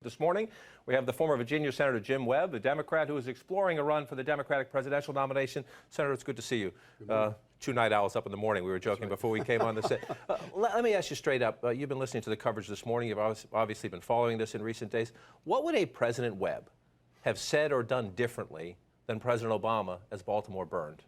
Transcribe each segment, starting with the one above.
This morning, we have the former Virginia Senator Jim Webb, a Democrat who is exploring a run for the Democratic presidential nomination. Senator, it's good to see you. Two night owls up in the morning. We were joking before we came on the set. Let me ask you straight up. You've been listening to the coverage this morning. You've obviously been following this in recent days. What would a President Webb have said or done differently than President Obama as Baltimore burned?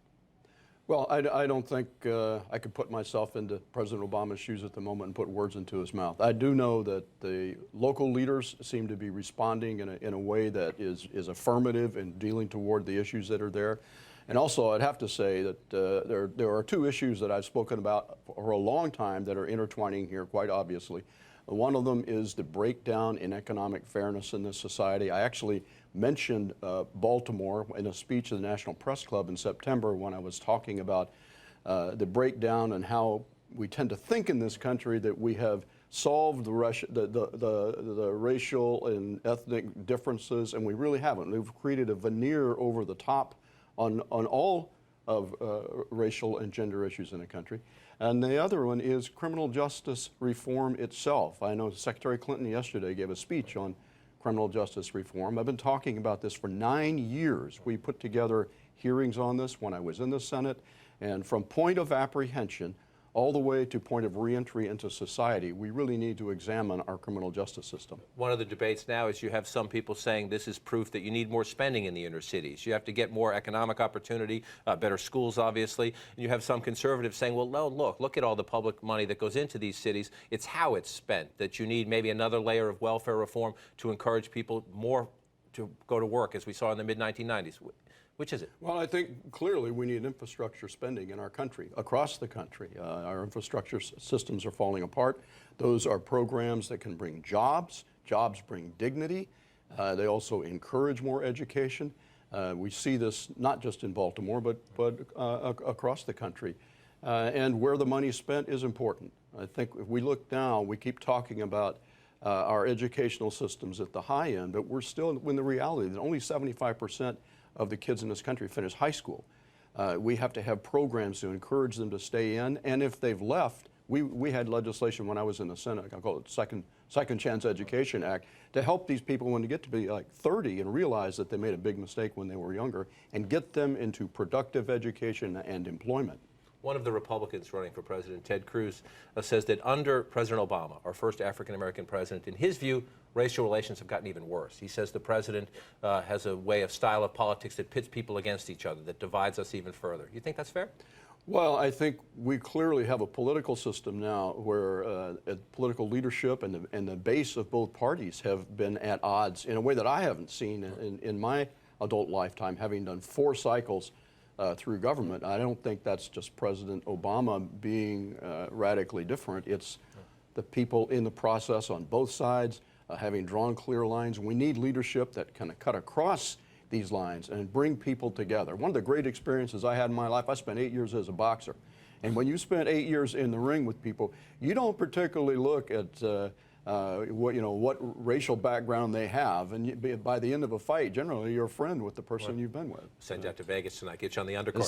Well, I don't think I could put myself into President Obama's shoes at the moment and put words into his mouth. I do know that the local leaders seem to be responding in a way that is affirmative in dealing toward the issues that are there. And also, I'd have to say that there are two issues that I've spoken about for a long time that are intertwining here, quite obviously. One of them is the breakdown in economic fairness in this society. I actually mentioned Baltimore in a speech at the National Press Club in September when I was talking about the breakdown and how we tend to think in this country that we have solved the racial and ethnic differences, and we really haven't. We've created a veneer over the top on all of racial and gender issues in the country. And the other one is criminal justice reform itself. I know Secretary Clinton yesterday gave a speech on criminal justice reform. I've been talking about this for 9 years. We put together hearings on this when I was in the Senate, and from point of apprehension all the way to point of reentry into society, we really need to examine our criminal justice system. One of the debates now is you have some people saying this is proof that you need more spending in the inner cities. You have to get more economic opportunity, better schools, obviously. And you have some conservatives saying, well, no, look at all the public money that goes into these cities. It's how it's spent, that you need maybe another layer of welfare reform to encourage people more to go to work, as we saw in the mid-1990s. Which is it? Well, I think clearly we need infrastructure spending in our country, across the country. Our infrastructure systems are falling apart. Those are programs that can bring jobs. Jobs bring dignity. They also encourage more education. We see this not just in Baltimore, but across the country. And where the money is spent is important. I think if we look now, we keep talking about our educational systems at the high end, but we're still in the reality that only 75% of the kids in this country finish high school. We have to have programs to encourage them to stay in, and if they've left, we had legislation when I was in the Senate, I call it Second Chance Education Act, to help these people when they get to be like 30 and realize that they made a big mistake when they were younger, and get them into productive education and employment. One of the Republicans running for president, Ted Cruz, says that under President Obama, our first African-American president, in his view, racial relations have gotten even worse. He says the president has a way of style of politics that pits people against each other, that divides us even further. You think that's fair? Well, I think we clearly have a political system now where political leadership and the base of both parties have been at odds in a way that I haven't seen in my adult lifetime, having done 4 cycles through government. I don't think that's just President Obama being radically different. It's the people in the process on both sides having drawn clear lines. We need leadership that kind of cut across these lines and bring people together. One of the great experiences I had in my life, I spent 8 years as a boxer. And when you spend 8 years in the ring with people, you don't particularly look at what racial background they have, and by the end of a fight, generally you're a friend with the person you've been with. Send you out to Vegas tonight, get you on the undercard.